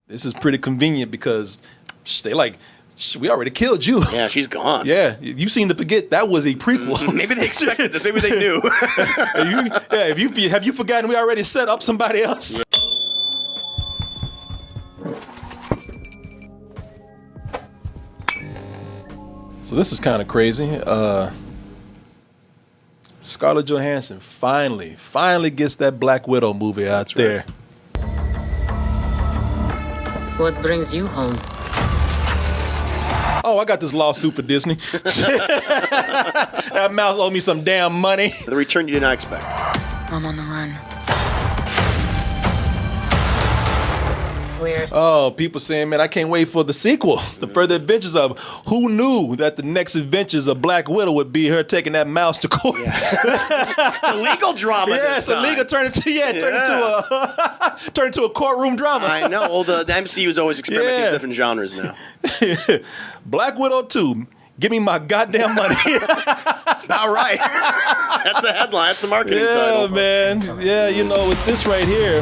this is pretty convenient because they like, we already killed you. Yeah, she's gone. Yeah, you seem to forget that was a prequel. Maybe they expected this. Maybe they knew. Have you forgotten we already set up somebody else? Yeah. So this is kind of crazy. Scarlett Johansson finally gets that Black Widow movie out there. What brings you home? Oh, I got this lawsuit for Disney. That mouse owed me some damn money. The return you did not expect. I'm on the run. Oh, people saying, man, I can't wait for the sequel, the further adventures of. Who knew that the next adventures of Black Widow would be her taking that mouse to court? Yeah. It's a legal drama. Yeah, this it's time. a legal turn into a courtroom drama. I know. Well, the MCU is always experimenting with different genres now. Black Widow 2. Give me my goddamn money. That's about right. That's the headline. That's the marketing title. Yeah, man. Yeah, you know, with this right here.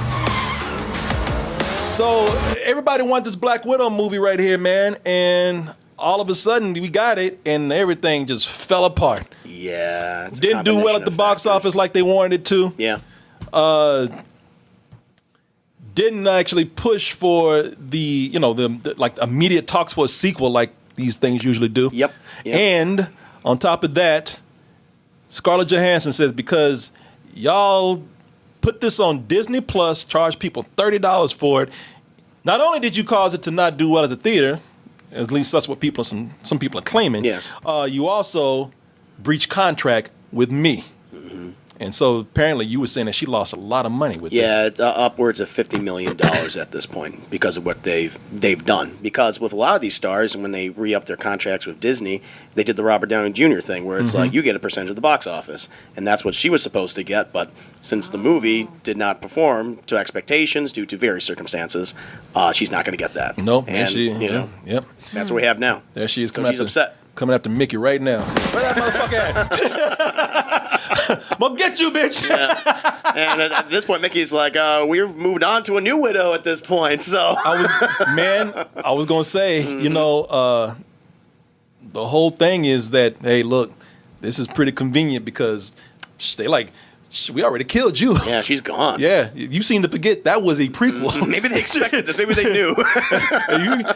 So everybody wants this Black Widow movie right here, man, and all of a sudden we got it, and everything just fell apart. Yeah, it's didn't do well at the box office like they wanted it to. Yeah. Didn't actually push for the like immediate talks for a sequel like these things usually do. Yep. And on top of that, Scarlett Johansson says because y'all put this on Disney Plus, charge people $30 for it. Not only did you cause it to not do well at the theater, at least that's what some people are claiming. Yes. You also breached contract with me. Mm-hmm. And so apparently you were saying that she lost a lot of money with this. Yeah, it's upwards of $50 million at this point because of what they've done. Because with a lot of these stars, when they re-up their contracts with Disney, they did the Robert Downey Jr. thing where it's like you get a percentage of the box office. And that's what she was supposed to get. But since the movie did not perform to expectations due to various circumstances, she's not going to get that. Nope. And, Yep. That's what we have now. There she is. So she's upset. Coming after Mickey right now. Where that motherfucker at? I'm gonna get you, bitch. Yeah. And at this point, Mickey's like, we've moved on to a new widow at this point. So I was gonna say, the whole thing is that, hey, look, this is pretty convenient because they like, we already killed you. Yeah, she's gone. Yeah, you seem to forget that was a prequel. Maybe they expected this. Maybe they knew.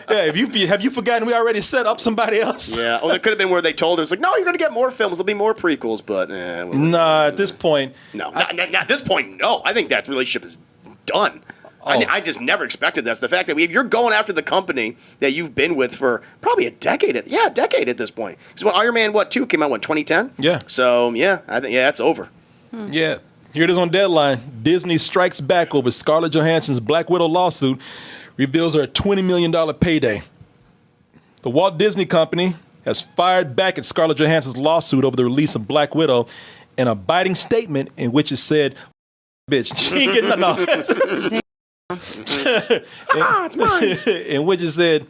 Have you forgotten we already set up somebody else? Yeah. Oh, there could have been where they told her, it's like, no, you're going to get more films. There'll be more prequels. But nah, at this point, no. Not at this point, no. I think that relationship is done. I just never expected this. The fact that you're going after the company that you've been with for probably a decade. A decade at this point. Because when Iron Man 2 came out, 2010? Yeah. So, I think, it's over. Yeah. Here it is on Deadline. Disney strikes back over Scarlett Johansson's Black Widow lawsuit, reveals her $20 million payday. The Walt Disney Company has fired back at Scarlett Johansson's lawsuit over the release of Black Widow in a biting statement in which it said, bitch, she ain't getting nothing off. It's mine. In which it said,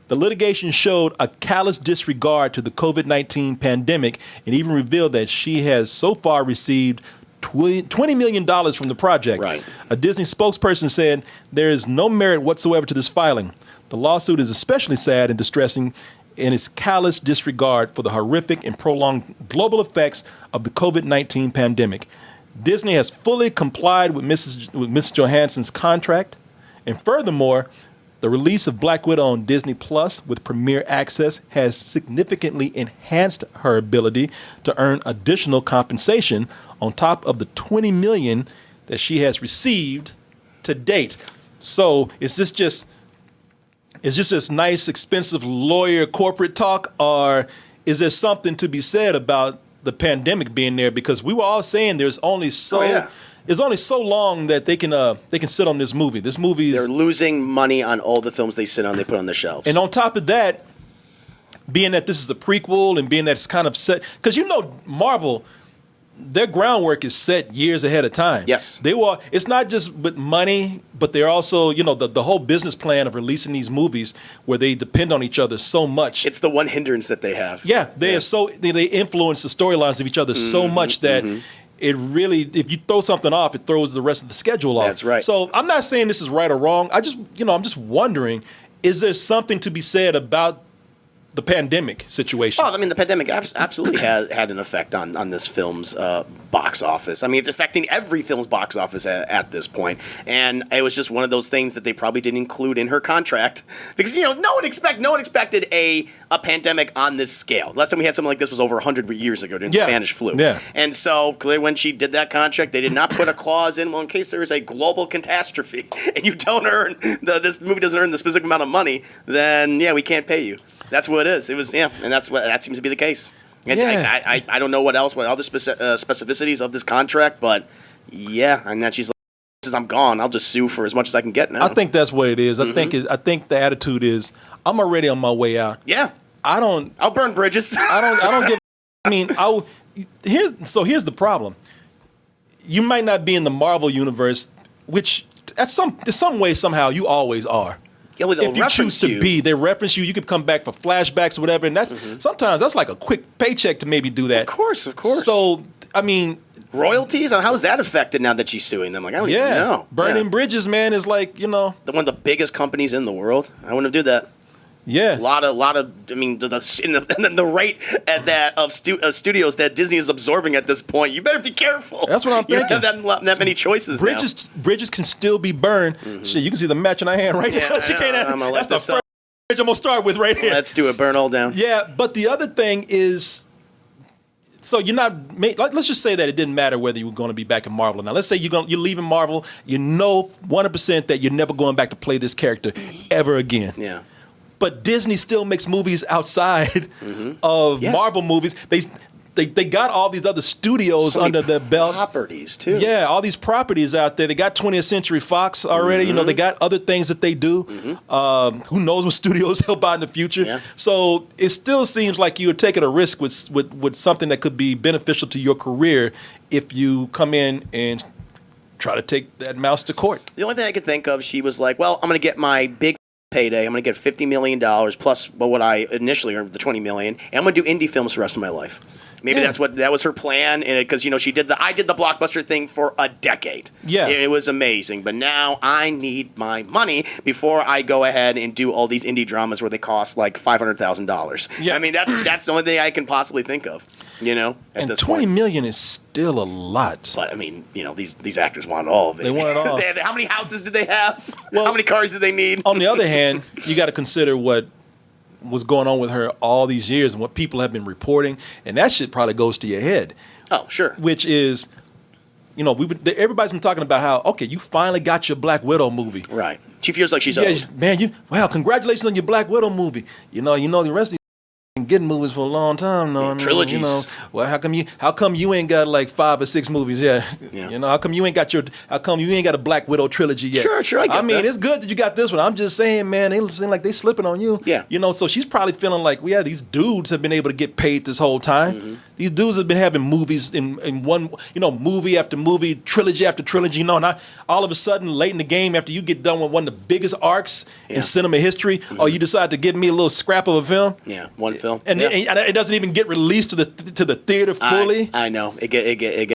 the litigation showed a callous disregard to the COVID-19 pandemic and even revealed that she has so far received $20 million from the project. Right. A Disney spokesperson said, there is no merit whatsoever to this filing. The lawsuit is especially sad and distressing in its callous disregard for the horrific and prolonged global effects of the COVID-19 pandemic. Disney has fully complied with Ms. Johansson's contract, and furthermore, the release of Black Widow on Disney Plus with Premier Access has significantly enhanced her ability to earn additional compensation on top of the $20 million that she has received to date. So is this just this nice, expensive lawyer corporate talk, or is there something to be said about the pandemic being there? Because we were all saying there's only so long that they can sit on this movie. This movie they're losing money on all the films they sit on. They put on the shelves. And on top of that, being that this is a prequel and being that it's kind of set, because Marvel, their groundwork is set years ahead of time. Yes. It's not just with money, but they're also, the whole business plan of releasing these movies where they depend on each other so much. It's the one hindrance that they have. Yeah, they influence the storylines of each other so much that it really, if you throw something off, it throws the rest of the schedule off. That's right. So I'm not saying this is right or wrong. I'm just wondering, is there something to be said about the pandemic situation? Well, I mean, the pandemic absolutely had an effect on this film's box office. I mean, it's affecting every film's box office at this point. And it was just one of those things that they probably didn't include in her contract because no one expected a pandemic on this scale. Last time we had something like this was over 100 years ago during the Spanish flu. Yeah. And so clearly, when she did that contract, they did not put a clause in. Well, in case there is a global catastrophe and you don't earn this movie doesn't earn the specific amount of money, then we can't pay you. That's what it is. It was, and that seems to be the case. And I don't know what other specificities of this contract, but and then she's like, since I'm gone, I'll just sue for as much as I can get now. I think that's what it is. I think the attitude is, I'm already on my way out. Yeah. I'll burn bridges. I don't give. I mean, here's the problem. You might not be in the Marvel universe, which in some way somehow you always are. Yeah, well, if you choose to be, they reference you. You could come back for flashbacks or whatever, and that's sometimes that's like a quick paycheck to maybe do that. Of course. So I mean, royalties. How is that affected now that she's suing them? Like I don't even know. Burning bridges, man, is like one of the biggest companies in the world. I wouldn't do that. Yeah, a lot of. I mean, the rate at that of studios that Disney is absorbing at this point. You better be careful. That's what I'm thinking. You don't have that many choices. Bridges can still be burned. Shit, you can see the match in our hand right now. That's the first bridge I'm gonna start with right here. Let's do it. Burn all down. Yeah, but the other thing is, so you're not. Let's just say that it didn't matter whether you were going to be back in Marvel. Now, let's say you're leaving Marvel. You know 100% that you're never going back to play this character ever again. Yeah. But Disney still makes movies outside of Marvel movies. They got all these other studios under their belt. Properties too. Yeah, all these properties out there. They got 20th Century Fox already. They got other things that they do. Who knows what studios they'll buy in the future? Yeah. So it still seems like you're taking a risk with something that could be beneficial to your career if you come in and try to take that mouse to court. The only thing I could think of, she was like, "Well, I'm going to get my big payday. I'm going to get $50 million plus what I initially earned, the $20 million, and I'm going to do indie films for the rest of my life." Maybe that was her plan, because she did I did the blockbuster thing for a decade. Yeah, it was amazing. But now I need my money before I go ahead and do all these indie dramas where they cost like $500,000. Yeah, I mean that's the only thing I can possibly think of. At this $20 point. million is still a lot. But I mean, these actors want all of it. They want it all. How many houses did they have? How many cars did they need? On the other hand, you got to consider what was going on with her all these years and what people have been reporting, and that shit probably goes to your head. Oh, sure. Which is, everybody's been talking about how, okay, you finally got your Black Widow movie. Right. She feels like she's owed. Man, congratulations on your Black Widow movie. The rest of you been getting movies for a long time. No, trilogies. Well, how come you ain't got like 5 or 6 movies yet? Yeah. How come you ain't got a Black Widow trilogy yet? Sure, I get that. It's good that you got this one. I'm just saying, man, they seem like they slipping on you. Yeah. So she's probably feeling like, these dudes have been able to get paid this whole time. These dudes have been having movies in one, movie after movie, trilogy after trilogy, and all of a sudden, late in the game, after you get done with one of the biggest arcs in cinema history, you decide to give me a little scrap of a film. Yeah, one film. And it doesn't even get released to the theater fully. I know. It get.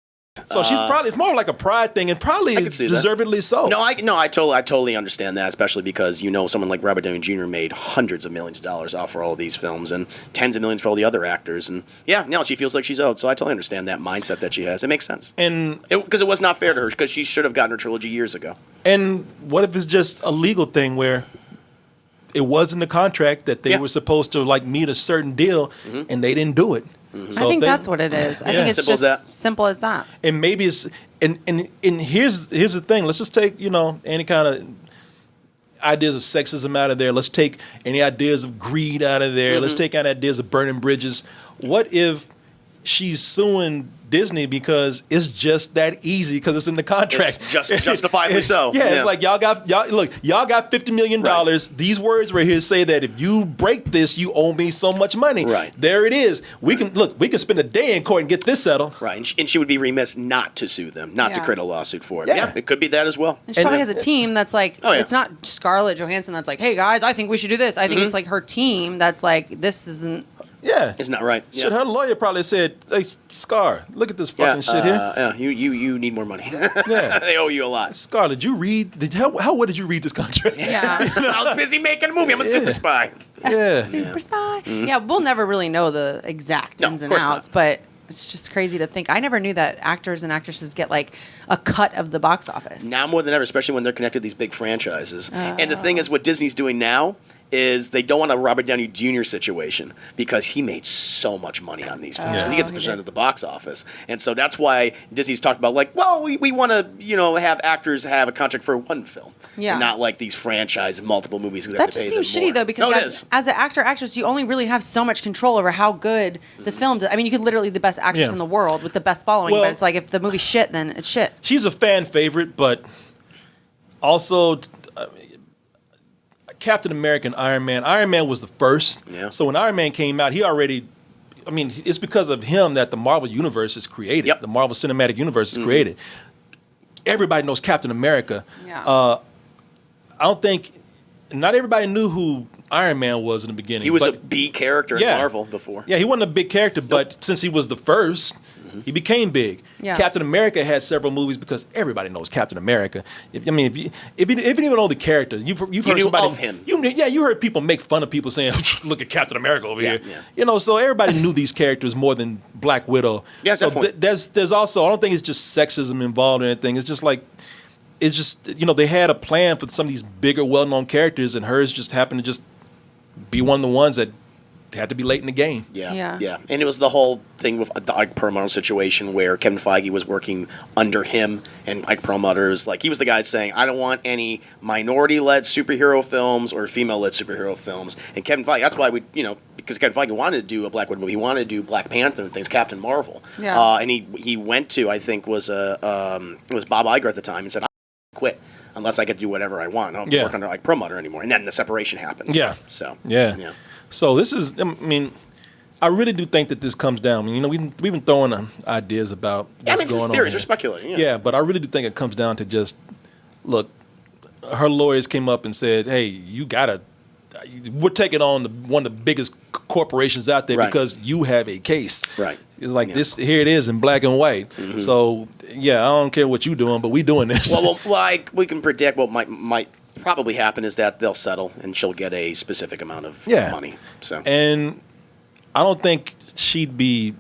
So it's more like a pride thing, and probably deservedly so. No, I totally understand that, especially because someone like Robert Downey Jr. made hundreds of millions of dollars off for all of these films and tens of millions for all the other actors, and she feels like she's owed. So I totally understand that mindset that she has. It makes sense, and because it was not fair to her, because she should have gotten her trilogy years ago. And what if it's just a legal thing where it was in the contract that they were supposed to meet a certain deal, and they didn't do it? So I think that's what it is. I think it's simple just simple as that. And maybe it's and here's the thing. Let's just take any kind of ideas of sexism out of there. Let's take any ideas of greed out of there. Let's take any ideas of burning bridges. What if she's suing Disney because it's just that easy because it's in the contract? It's just justifiably so. It's like y'all got $50 million. Right. These words right here say that if you break this, you owe me so much money. Right. There it is. We can spend a day in court and get this settled. Right. And she would be remiss not to sue them, not to create a lawsuit for it. Yeah. It could be that as well. And she probably has a team that's like, it's not Scarlett Johansson that's like, hey guys, I think we should do this. I think it's like her team that's like, this isn't Yeah. Isn't that right? Shit, her lawyer probably said, "Hey, Scar, look at this fucking shit here." Yeah, you need more money. Yeah. They owe you a lot. Scar, did you read? How well did you read this contract? Yeah. I was busy making a movie. I'm a super spy. Yeah. Super spy. Yeah, we'll never really know the exact ins and course outs, not. but it's just crazy to think. I never knew that actors and actresses get like a cut of the box office. Now more than ever, especially when they're connected to these big franchises. And the thing is, what Disney's doing now is they don't want a Robert Downey Jr. situation because he made so much money on these films. 'Cause he gets a percent of the box office. And so that's why Disney's talked about, like, well, we want to, have actors have a contract for one film. Yeah. And not like these franchise, multiple movies. That just seems shitty, though, because as an actor, actress, you only really have so much control over how good the film does. I mean, you could literally be the best actress in the world with the best following, Well, but it's like if the movie's shit, then it's shit. She's a fan favorite, but also Captain America and Iron Man. Iron Man was the first. Yeah. So when Iron Man came out, he already. I mean, it's because of him that the Marvel Universe is created. Yep. The Marvel Cinematic Universe is created. Everybody knows Captain America. Yeah. I don't think. Not everybody knew who Iron Man was in the beginning. He was but, a B character in Marvel before. Yeah, he wasn't a big character, but since he was the first, he became big. Yeah. Captain America had several movies because everybody knows Captain America. If you even know the character, you've heard knew somebody of him. You heard people make fun of people saying, "Look at Captain America over here." Yeah. So everybody knew these characters more than Black Widow. Yeah, so definitely. There's also, I don't think it's just sexism involved or anything. It's just like. It's just, they had a plan for some of these bigger, well-known characters, and hers just happened to just be one of the ones that had to be late in the game. Yeah. And it was the whole thing with the Ike Perlmutter situation where Kevin Feige was working under him, and Ike Perlmutter was like, he was the guy saying, I don't want any minority-led superhero films or female-led superhero films. And Kevin Feige, that's why because Kevin Feige wanted to do a Black Widow movie, he wanted to do Black Panther and things, Captain Marvel. Yeah. And he went to, I think, it was Bob Iger at the time, and said, quit unless I get to do whatever I want. I don't work under Ike Perlmutter anymore. And then the separation happened. Yeah. So Yeah. So this is, I really do think that this comes down. We've been throwing ideas about what's it's just going on theories. here. We're speculating. Yeah, but I really do think it comes down to just, look, her lawyers came up and said, hey, we're taking on one of the biggest corporations out there because you have a case. Right. It's like this, here it is in black and white. Mm-hmm. So, I don't care what you're doing, but we doing this. Well, we can predict what might probably happen is that they'll settle and she'll get a specific amount of money. So, and I don't think she'd be,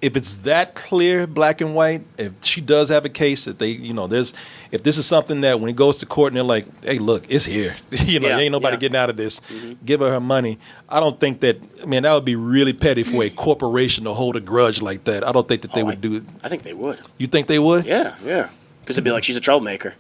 if it's that clear, black and white, if she does have a case that they, if this is something that when it goes to court and they're like, hey, look, it's here. Ain't nobody getting out of this. Mm-hmm. Give her money. I don't think that, that would be really petty for a corporation to hold a grudge like that. I don't think that they would do it. I think they would. You think they would? Yeah. Because it'd be like, she's a troublemaker.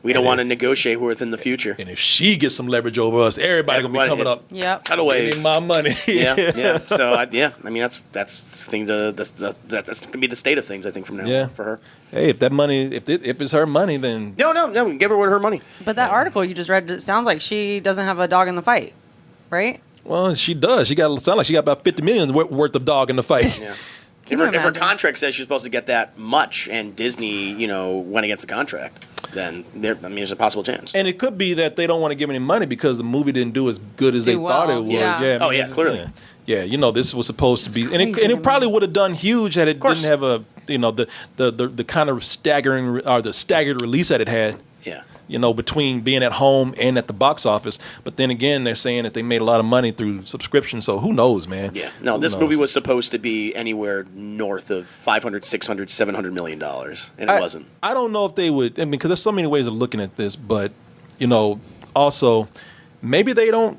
We don't want to negotiate with in the future. And if she gets some leverage over us, everybody gonna be coming up. Yep. Cut away. Getting my money. Yeah. So that's the thing. That's gonna be the state of things. I think from now on for her. Hey, if that money, if it's her money, then no, give her her money. But that article you just read, it sounds like she doesn't have a dog in the fight, right? Well, she does. Sound like she got about $50 million worth of dog in the fight. Yeah. If her contract says she's supposed to get that much, and Disney, went against the contract, then there's a possible chance. And it could be that they don't want to give any money because the movie didn't do as good as they thought it would. Yeah. Clearly. Yeah, this was supposed to be, and it probably would have done huge had it didn't have the kind of staggering or the staggered release that it had. Yeah. Between being at home and at the box office. But then again, they're saying that they made a lot of money through subscription. So who knows, man? Yeah. No, this movie was supposed to be anywhere north of $500, $600, $700 million, and it wasn't. I don't know if they would. Because there's so many ways of looking at this. But also maybe they won't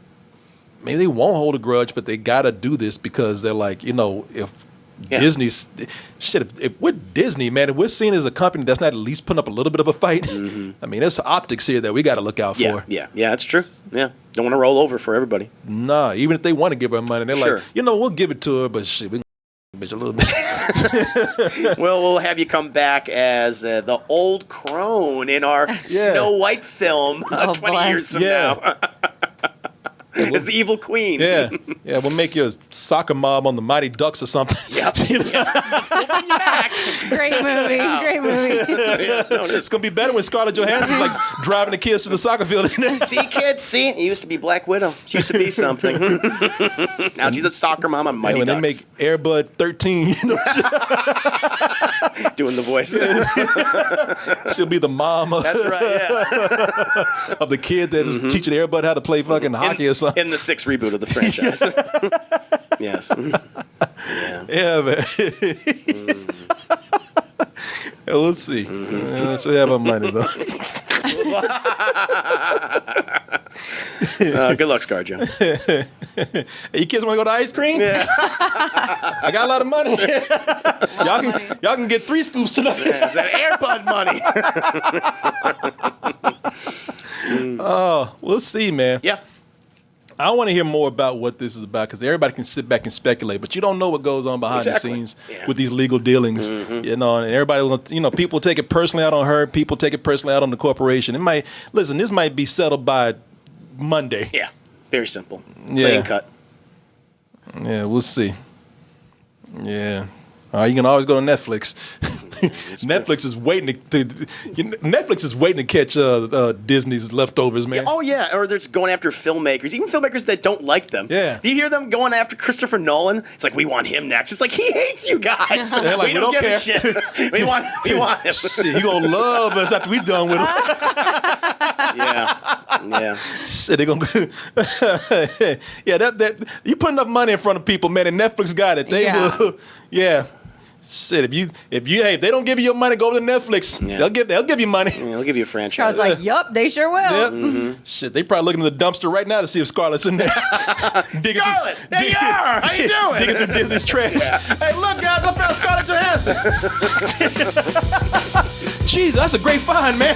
hold a grudge, but they gotta do this because they're like, if Disney's shit. If we're Disney, man, if we're seen as a company that's not at least putting up a little bit of a fight, there's optics here that we got to look out for. Yeah, that's true. Yeah, don't want to roll over for everybody. Nah, even if they want to give her money, they're like, we'll give it to her, but shit, we bitch a little bit. Well, we'll have you come back as the old crone in our Snow White film 20 years from now. as the evil queen. Yeah, yeah. We'll make you a soccer mom on the Mighty Ducks or something. Yep. Let's open you back. Great movie. Great movie. It's gonna be better when Scarlett Johansson's like driving the kids to the soccer field. See, kids, see? It used to be Black Widow. She used to be something. Now she's a soccer mom on Mighty when Ducks. they make Air Bud 13, Doing the voice. she'll be the mom That's right, yeah. of the kid that is teaching Air Bud how to play fucking hockey or something. In the 6th reboot of the franchise. Yes. Yeah, man. Yeah, we'll see. She'll have her money though. Good luck, ScarJo. Hey, you kids want to go to ice cream? Yeah. I got a lot of money. y'all can get 3 scoops tonight. Yeah, it's that Airbud money. Oh, we'll see, man. Yeah. I want to hear more about what this is about because everybody can sit back and speculate, but you don't know what goes on behind the scenes with these legal dealings. You know, and everybody, people take it personally out on her. People take it personally out on the corporation. This might be settled by Monday. Yeah. Very simple. Yeah. Plain cut. Yeah, we'll see. Yeah. You can always go to Netflix. Netflix is waiting to catch Disney's leftovers, man. Yeah, oh yeah, or they're just going after filmmakers, even filmmakers that don't like them. Yeah. Do you hear them going after Christopher Nolan? It's like we want him next. It's like he hates you guys. They're like, we don't give care. a shit. we want him. Shit, he gonna love us after we done with him. Yeah. Shit, they gonna yeah. That you put enough money in front of people, man. And Netflix got it. They will. Yeah. Shit, if they don't give you your money, go to Netflix. Yeah. They'll give you money. Yeah, they'll give you a franchise. Charles like, yup, they sure will. Yep. Shit, they probably looking in the dumpster right now to see if Scarlett's in there. Scarlett, there you are. How you doing? Digging through Disney's trash. Yeah. Hey, look, guys, I found Scarlett Johansson. Jeez, that's a great find, man.